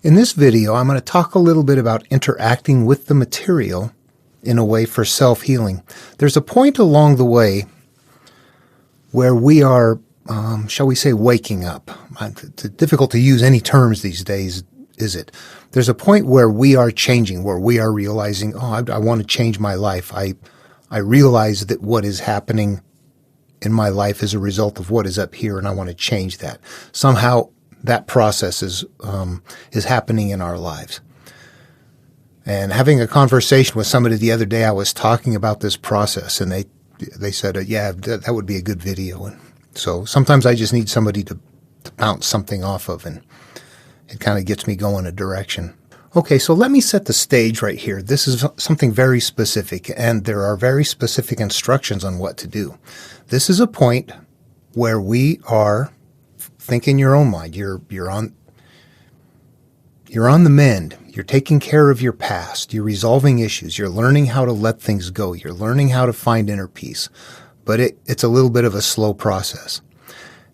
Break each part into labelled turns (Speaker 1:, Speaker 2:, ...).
Speaker 1: In this video, I'm going to talk a little bit about interacting with the material in a way for self-healing. There's a point along the way where we are, shall we say, waking up. It's difficult to use any terms these days, is it? There's a point where we are changing, where we are realizing, oh, I want to change my life. I realize that what is happening in my life is a result of what is up here, and I want to change that. Somehow that process is happening in our lives. And having a conversation with somebody the other day, I was talking about this process, and they said, yeah, that would be a good video. And so sometimes I just need somebody to bounce something off of, and it kind of gets me going a direction. Okay, so let me set the stage right here. This is something very specific, and there are very specific instructions on what to do. This is a point where we are, think in your own mind, you're on the mend. You're taking care of your past. You're resolving issues. You're learning how to let things go. You're learning how to find inner peace. But it's a little bit of a slow process.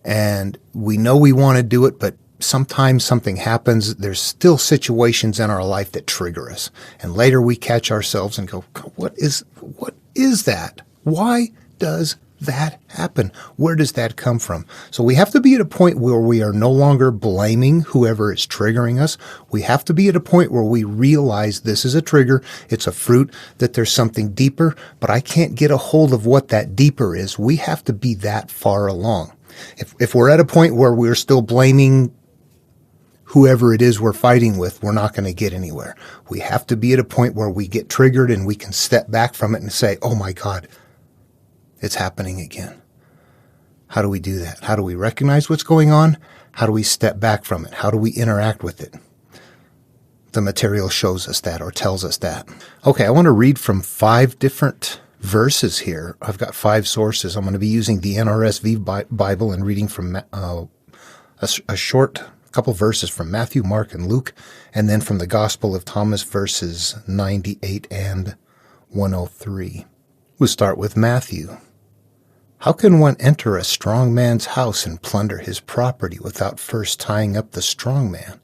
Speaker 1: And we know we want to do it, but sometimes something happens. There's still situations in our life that trigger us. And later we catch ourselves and go, what is that? Why does that happen? Where does that come from? So we have to be at a point where we are no longer blaming whoever is triggering us. We have to be at a point where we realize this is a trigger. It's a fruit, that there's something deeper, but I can't get a hold of what that deeper is. We have to be that far along. If we're at a point where we're still blaming whoever it is we're fighting with, we're not going to get anywhere. We have to be at a point where we get triggered and we can step back from it and say, oh my God, it's happening again. How do we do that? How do we recognize what's going on? How do we step back from it? How do we interact with it? The material shows us that, or tells us that. Okay, I want to read from 5 different verses here. I've got 5 sources. I'm going to be using the NRSV Bible and reading from a short couple verses from Matthew, Mark, and Luke, and then from the Gospel of Thomas, verses 98 and 103. We'll start with Matthew. How can one enter a strong man's house and plunder his property without first tying up the strong man?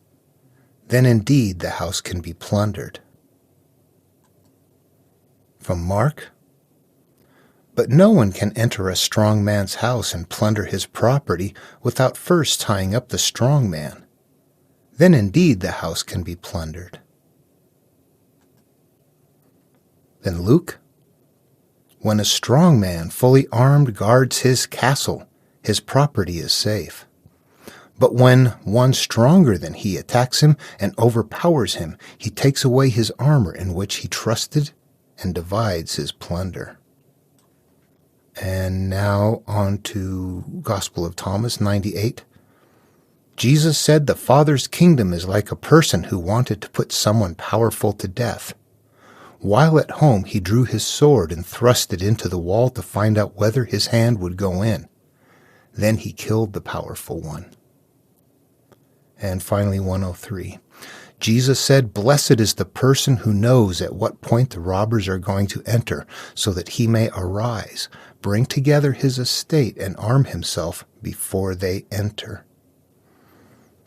Speaker 1: Then indeed the house can be plundered. From Mark. But no one can enter a strong man's house and plunder his property without first tying up the strong man. Then indeed the house can be plundered. Then Luke. When a strong man, fully armed, guards his castle, his property is safe. But when one stronger than he attacks him and overpowers him, he takes away his armor in which he trusted and divides his plunder. And now on to Gospel of Thomas 98. Jesus said the Father's kingdom is like a person who wanted to put someone powerful to death. While at home, he drew his sword and thrust it into the wall to find out whether his hand would go in. Then he killed the powerful one. And finally, 103. Jesus said, blessed is the person who knows at what point the robbers are going to enter, so that he may arise, bring together his estate, and arm himself before they enter.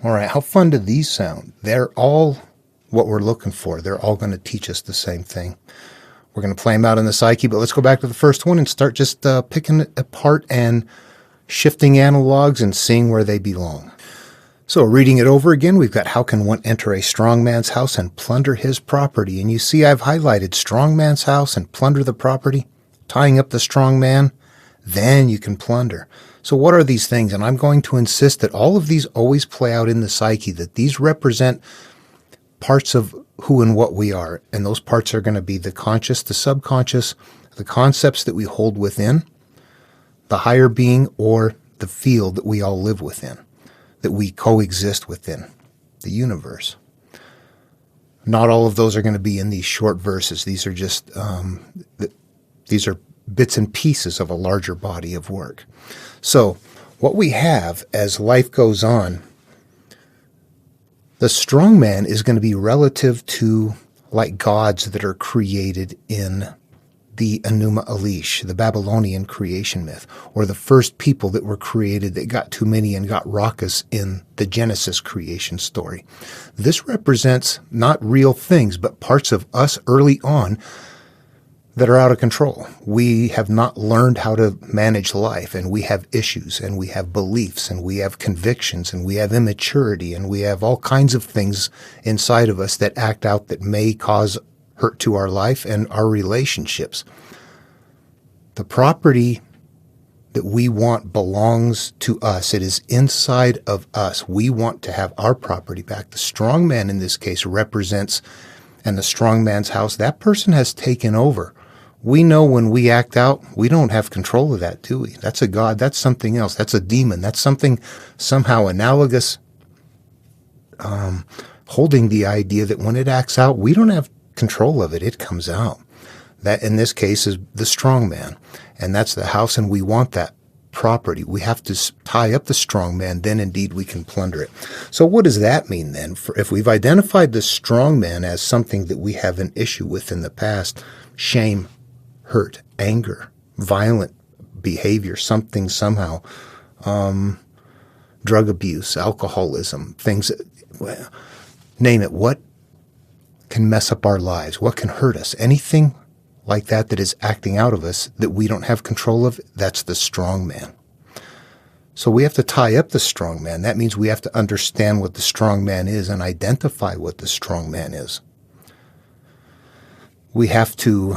Speaker 1: All right, how fun do these sound? They're all what we're looking for. They're all going to teach us the same thing. We're going to play them out in the psyche, but let's go back to the first one and start just picking it apart and shifting analogs and seeing where they belong. So reading it over again, we've got how can one enter a strong man's house and plunder his property? And you see I've highlighted strong man's house and plunder the property, tying up the strong man, then you can plunder. So what are these things? And I'm going to insist that all of these always play out in the psyche, that these represent parts of who and what we are. And those parts are going to be the conscious, the subconscious, the concepts that we hold within, the higher being, or the field that we all live within, that we coexist within, the universe. Not all of those are going to be in these short verses. These are just, these are bits and pieces of a larger body of work. So what we have as life goes on, the strong man is going to be relative to like gods that are created in the Enuma Elish, the Babylonian creation myth, or the first people that were created that got too many and got raucous in the Genesis creation story. This represents not real things, but parts of us early on that are out of control. We have not learned how to manage life, and we have issues, and we have beliefs, and we have convictions, and we have immaturity, and we have all kinds of things inside of us that act out that may cause hurt to our life and our relationships. The property that we want belongs to us. It is inside of us. We want to have our property back. The strong man in this case represents, and the strong man's house, that person has taken over. We know when we act out, we don't have control of that, do we? That's a god. That's something else. That's a demon. That's something somehow analogous, holding the idea that when it acts out, we don't have control of it. It comes out. That in this case is the strong man, and that's the house, and we want that property. We have to tie up the strong man, then indeed we can plunder it. So what does that mean then? If we've identified the strong man as something that we have an issue with in the past, shame, hurt, anger, violent behavior, something somehow, drug abuse, alcoholism, things, well, name it, what can mess up our lives, what can hurt us, anything like that that is acting out of us that we don't have control of, that's the strong man. So we have to tie up the strong man. That means we have to understand what the strong man is and identify what the strong man is. We have to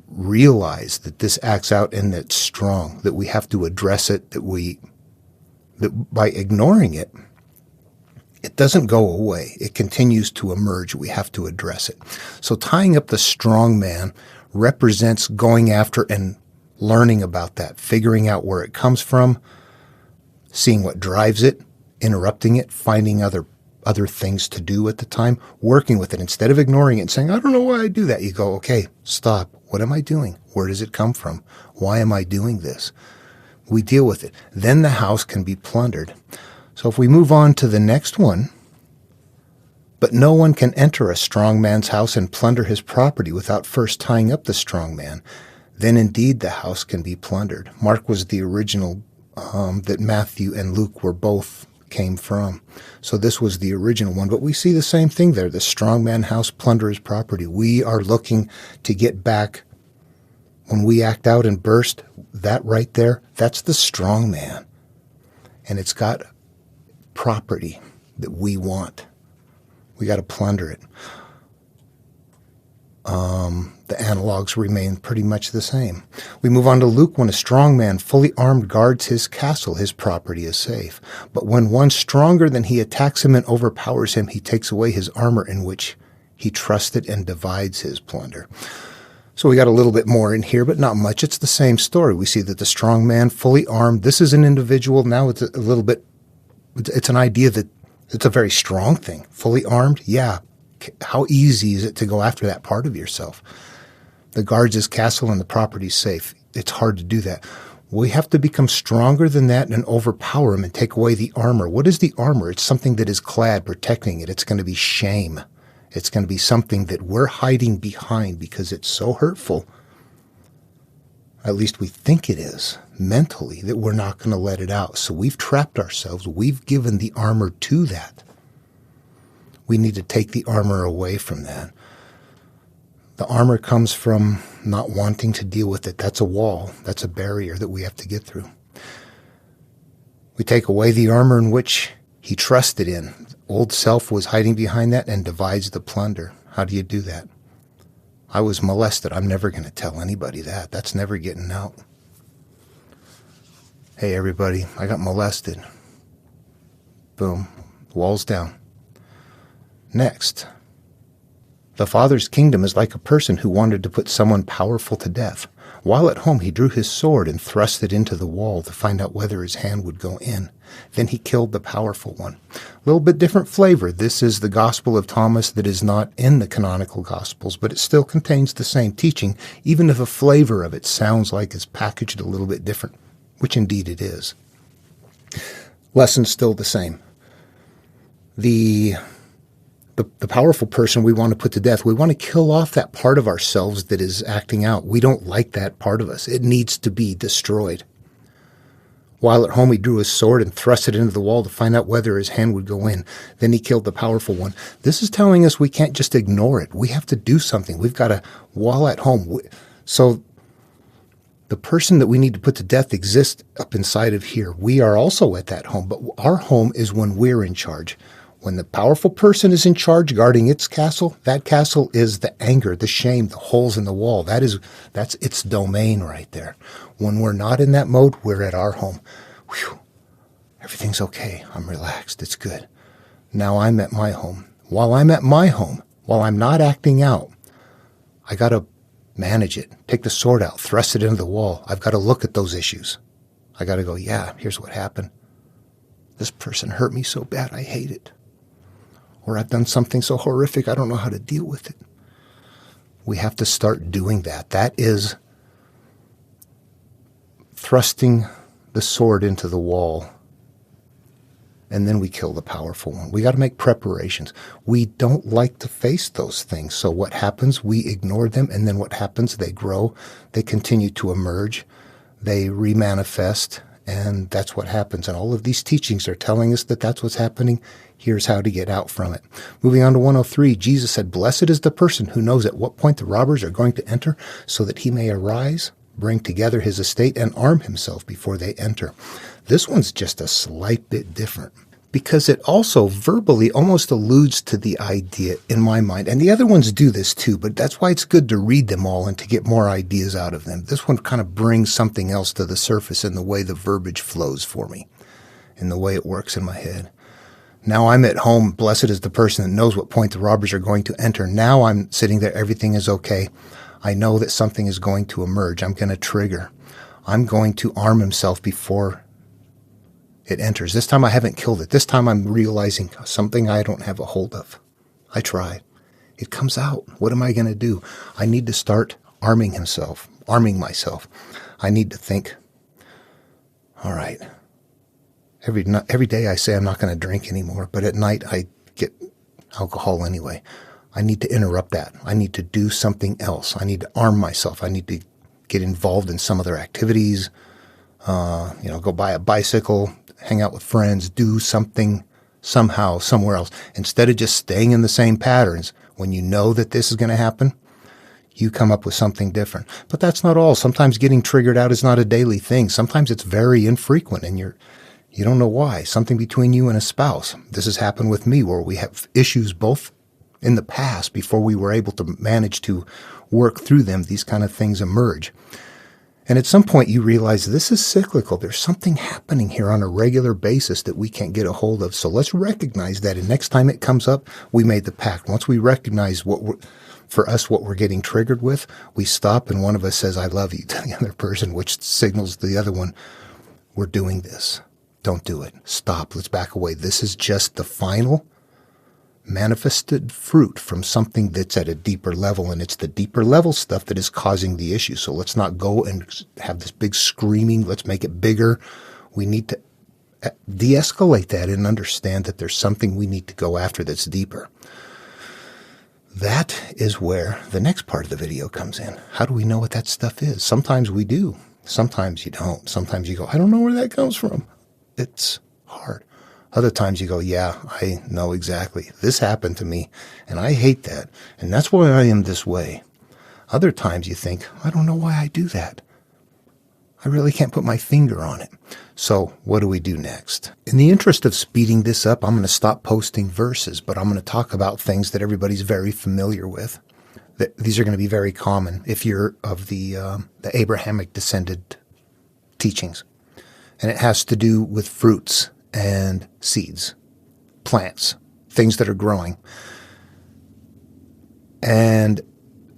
Speaker 1: realize that this acts out and that it's strong, that we have to address it, that by ignoring it, it doesn't go away. It continues to emerge. We have to address it. So tying up the strong man represents going after and learning about that, figuring out where it comes from, seeing what drives it, interrupting it, finding other things to do at the time, working with it. Instead of ignoring it and saying, I don't know why I do that, you go, okay, stop. What am I doing? Where does it come from? Why am I doing this? We deal with it. Then the house can be plundered. So if we move on to the next one, but no one can enter a strong man's house and plunder his property without first tying up the strong man, then indeed the house can be plundered. Mark was the original that Matthew and Luke were both came from. So this was the original one, but we see the same thing there. The strong man house, plunder his property. We are looking to get back. When we act out and burst, that right there, that's the strong man. And it's got property that we want. We got to plunder it. The analogs remain pretty much the same. We move on to Luke. When a strong man fully armed guards his castle, his property is safe. But when one stronger than he attacks him and overpowers him, he takes away his armor in which he trusted and divides his plunder. So we got a little bit more in here, but not much. It's the same story. We see that the strong man, fully armed, this is an individual. Now it's a little bit, it's an idea that it's a very strong thing. Fully armed, yeah. How easy is it to go after that part of yourself? The guards his castle and the property's safe. It's hard to do that. We have to become stronger than that and overpower him and take away the armor. What is the armor? It's something that is clad, protecting it. It's going to be shame. It's going to be something that we're hiding behind because it's so hurtful. At least we think it is mentally, that we're not going to let it out. So we've trapped ourselves. We've given the armor to that. We need to take the armor away from that. The armor comes from not wanting to deal with it. That's a wall. That's a barrier that we have to get through. We take away the armor in which he trusted in. Old self was hiding behind that and divides the plunder. How do you do that? I was molested. I'm never going to tell anybody that. That's never getting out. Hey, everybody, I got molested. Boom. Walls down. Next. The Father's kingdom is like a person who wanted to put someone powerful to death. While at home, he drew his sword and thrust it into the wall to find out whether his hand would go in. Then he killed the powerful one. A little bit different flavor. This is the Gospel of Thomas that is not in the canonical Gospels, but it still contains the same teaching, even if the flavor of it sounds like it's packaged a little bit different, which indeed it is. Lesson's still the same. The the powerful person we want to put to death. We want to kill off that part of ourselves that is acting out. We don't like that part of us. It needs to be destroyed. While at home, he drew his sword and thrust it into the wall to find out whether his hand would go in. Then he killed the powerful one. This is telling us we can't just ignore it. We have to do something. We've got to, while at home. So the person that we need to put to death exists up inside of here. We are also at that home, but our home is when we're in charge. When the powerful person is in charge guarding its castle, that castle is the anger, the shame, the holes in the wall. That's its domain right there. When we're not in that mode, we're at our home. Whew, everything's okay. I'm relaxed. It's good. Now I'm at my home. While I'm at my home, while I'm not acting out, I got to manage it. Take the sword out, thrust it into the wall. I've got to look at those issues. I got to go, yeah, here's what happened. This person hurt me so bad, I hate it. Or I've done something so horrific, I don't know how to deal with it. We have to start doing that. That is thrusting the sword into the wall, and then we kill the powerful one. We got to make preparations. We don't like to face those things. So what happens? We ignore them, and then what happens? They grow. They continue to emerge. They remanifest, and that's what happens. And all of these teachings are telling us that that's what's happening. Here's how to get out from it. Moving on to 103, Jesus said, "Blessed is the person who knows at what point the robbers are going to enter, so that he may arise, bring together his estate, and arm himself before they enter." This one's just a slight bit different, because it also verbally almost alludes to the idea in my mind. And the other ones do this too, but that's why it's good to read them all and to get more ideas out of them. This one kind of brings something else to the surface in the way the verbiage flows for me, in the way it works in my head. Now I'm at home. Blessed is the person that knows what point the robbers are going to enter. Now I'm sitting there. Everything is okay. I know that something is going to emerge. I'm going to trigger. I'm going to arm himself before it enters. This time I haven't killed it. This time I'm realizing something I don't have a hold of. I try. It comes out. What am I going to do? I need to start arming myself. I need to think, all right, every day I say I'm not going to drink anymore, but at night I get alcohol anyway. I need to interrupt that. I need to do something else. I need to arm myself. I need to get involved in some other activities, go buy a bicycle, hang out with friends, do something somehow, somewhere else. Instead of just staying in the same patterns, when you know that this is going to happen, you come up with something different. But that's not all. Sometimes getting triggered out is not a daily thing. Sometimes it's very infrequent, and you don't know why. Something between you and a spouse. This has happened with me, where we have issues both in the past before we were able to manage to work through them. These kind of things emerge. And at some point you realize this is cyclical. There's something happening here on a regular basis that we can't get a hold of. So let's recognize that. And next time it comes up, we made the pact. Once we recognize what we're getting triggered with, we stop and one of us says, "I love you" to the other person, which signals to the other one, we're doing this. Don't do it. Stop. Let's back away. This is just the final manifested fruit from something that's at a deeper level, and it's the deeper level stuff that is causing the issue. So let's not go and have this big screaming. Let's make it bigger. We need to de-escalate that and understand that there's something we need to go after that's deeper. That is where the next part of the video comes in. How do we know what that stuff is? Sometimes we do. Sometimes you don't. Sometimes you go, "I don't know where that comes from." It's hard. Other times you go, "Yeah, I know exactly. This happened to me, and I hate that, and that's why I am this way." Other times you think, "I don't know why I do that. I really can't put my finger on it." So what do we do next? In the interest of speeding this up, I'm going to stop posting verses, but I'm going to talk about things that everybody's very familiar with. These are going to be very common if you're of the Abrahamic descended teachings. And it has to do with fruits and seeds, plants, things that are growing. And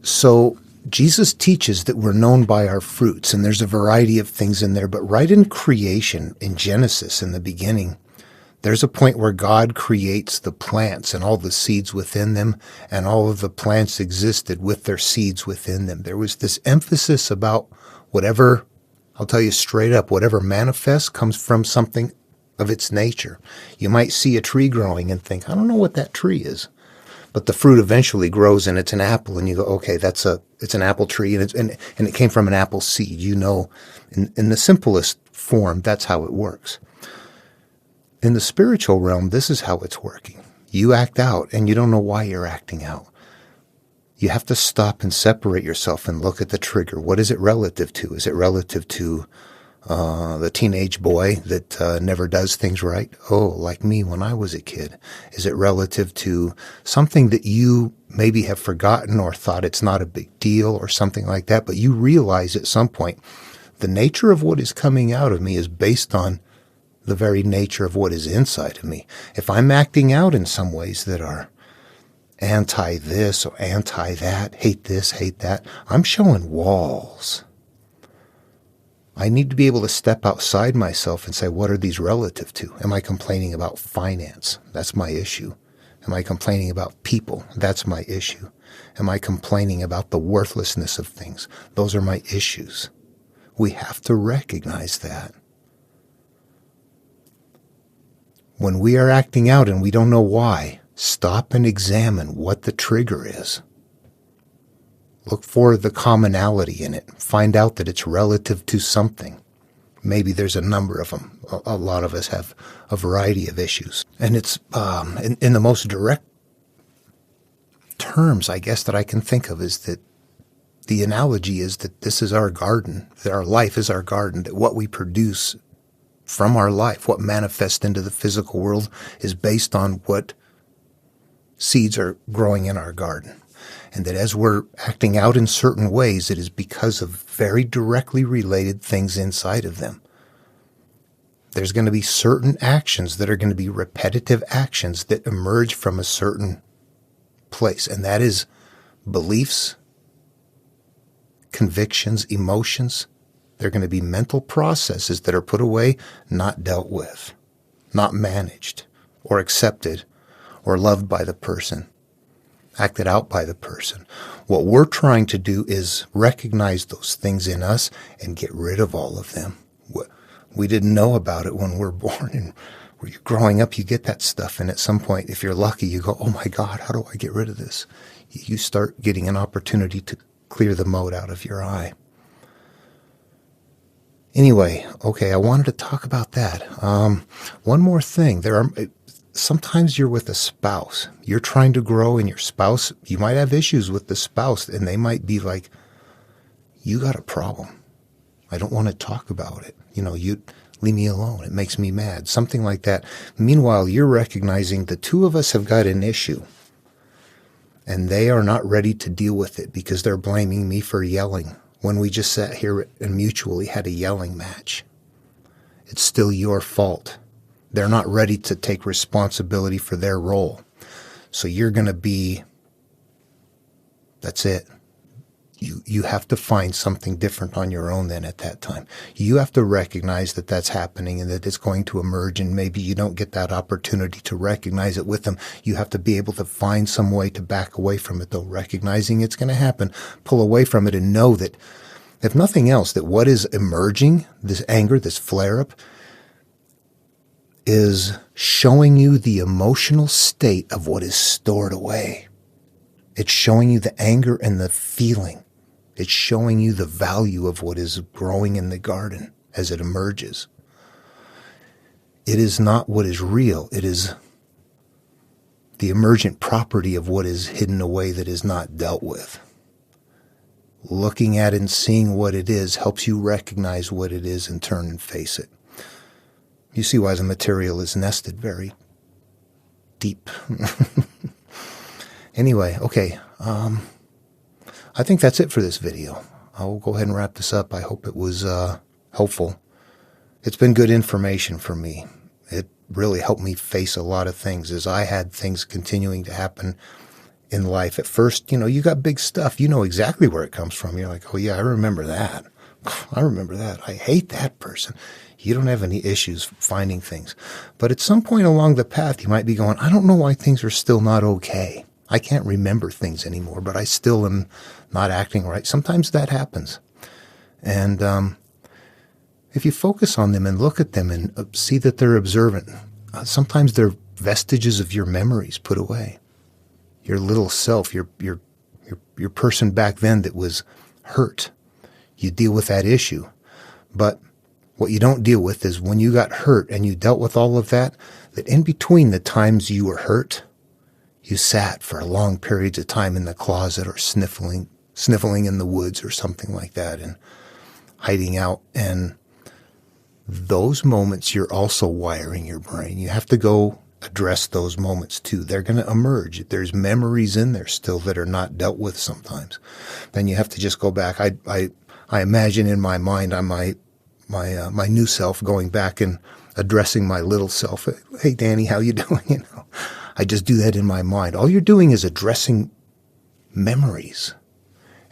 Speaker 1: so Jesus teaches that we're known by our fruits, and there's a variety of things in there. But right in creation, in Genesis, in the beginning, there's a point where God creates the plants and all the seeds within them, and all of the plants existed with their seeds within them. There was this emphasis about whatever, I'll tell you straight up, whatever manifests comes from something of its nature. You might see a tree growing and think, "I don't know what that tree is." But the fruit eventually grows and it's an apple, and you go, okay, it's an apple tree, and it came from an apple seed. You know, in the simplest form, that's how it works. In the spiritual realm, this is how it's working. You act out, and you don't know why you're acting out. You have to stop and separate yourself and look at the trigger. What is it relative to? Is it relative to the teenage boy that never does things right? Oh, like me when I was a kid. Is it relative to something that you maybe have forgotten or thought it's not a big deal or something like that, but you realize at some point the nature of what is coming out of me is based on the very nature of what is inside of me. If I'm acting out in some ways that are anti this or anti that, hate this, hate that, I'm showing walls. I need to be able to step outside myself and say, what are these relative to? Am I complaining about finance? That's my issue. Am I complaining about people? That's my issue. Am I complaining about the worthlessness of things? Those are my issues. We have to recognize that. When we are acting out and we don't know why, stop and examine what the trigger is. Look for the commonality in it. Find out that it's relative to something. Maybe there's a number of them. A lot of us have a variety of issues. And it's in the most direct terms, I guess, that I can think of is that the analogy is that this is our garden, that our life is our garden, that what we produce from our life, what manifests into the physical world, is based on what seeds are growing in our garden. And that as we're acting out in certain ways, it is because of very directly related things inside of them. There's going to be certain actions that are going to be repetitive actions that emerge from a certain place. And that is beliefs, convictions, emotions. They're going to be mental processes that are put away, not dealt with, not managed, or accepted, or loved by the person, acted out by the person. What we're trying to do is recognize those things in us and get rid of all of them. We didn't know about it when we're born, and when you're growing up, you get that stuff, and at some point, if you're lucky, you go, oh my God, how do I get rid of this? You start getting an opportunity to clear the mote out of your eye. Anyway, okay, I wanted to talk about that. One more thing. Sometimes you're with a spouse. You're trying to grow, and your spouse, you might have issues with the spouse, and they might be like, you got a problem. I don't want to talk about it. You leave me alone. It makes me mad. Something like that. Meanwhile, you're recognizing the two of us have got an issue, and they are not ready to deal with it because they're blaming me for yelling when we just sat here and mutually had a yelling match. It's still your fault. They're not ready to take responsibility for their role. So you're going to be, that's it. You have to find something different on your own then at that time. You have to recognize that that's happening and that it's going to emerge, and maybe you don't get that opportunity to recognize it with them. You have to be able to find some way to back away from it, though, recognizing it's going to happen. Pull away from it and know that, if nothing else, that what is emerging, this anger, this flare-up, is showing you the emotional state of what is stored away. It's showing you the anger and the feeling. It's showing you the value of what is growing in the garden as it emerges. It is not what is real. It is the emergent property of what is hidden away that is not dealt with. Looking at it and seeing what it is helps you recognize what it is and turn and face it. You see why the material is nested very deep. Anyway, okay. I think that's it for this video. I'll go ahead and wrap this up. I hope it was helpful. It's been good information for me. It really helped me face a lot of things as I had things continuing to happen in life. At first, you got big stuff. You know exactly where it comes from. You're like, oh yeah, I remember that. I remember that. I hate that person. You don't have any issues finding things. But at some point along the path, you might be going, I don't know why things are still not okay. I can't remember things anymore, but I still am not acting right. Sometimes that happens. And if you focus on them and look at them and see that they're observant, sometimes they're vestiges of your memories put away. your little self, your person back then that was hurt. You deal with that issue. But what you don't deal with is when you got hurt and you dealt with all of that, that in between the times you were hurt, you sat for long periods of time in the closet or sniffling in the woods or something like that and hiding out. And those moments, you're also wiring your brain. You have to go address those moments too. They're going to emerge. There's memories in there still that are not dealt with sometimes. Then you have to just go back. I imagine in my mind, I'm my new self going back and addressing my little self. Hey, Danny, how you doing? I just do that in my mind. All you're doing is addressing memories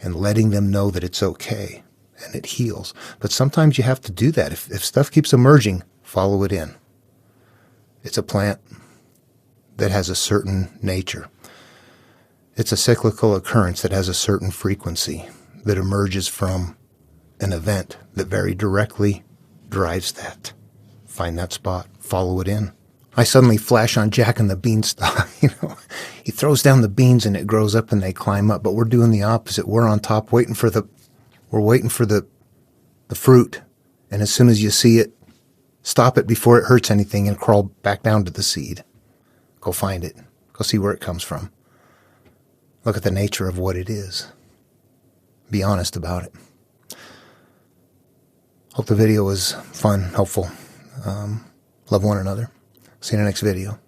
Speaker 1: and letting them know that it's okay and it heals. But sometimes you have to do that. If stuff keeps emerging, follow it in. It's a plant that has a certain nature. It's a cyclical occurrence that has a certain frequency that emerges from an event that very directly drives that. Find that spot, follow it in. I suddenly flash on Jack and the Beanstalk. He throws down the beans and it grows up and they climb up. But we're doing the opposite. We're on top waiting for the fruit. And as soon as you see it, stop it before it hurts anything and crawl back down to the seed. Go find it. Go see where it comes from. Look at the nature of what it is. Be honest about it. Hope the video was fun, helpful. Love one another. See you in the next video.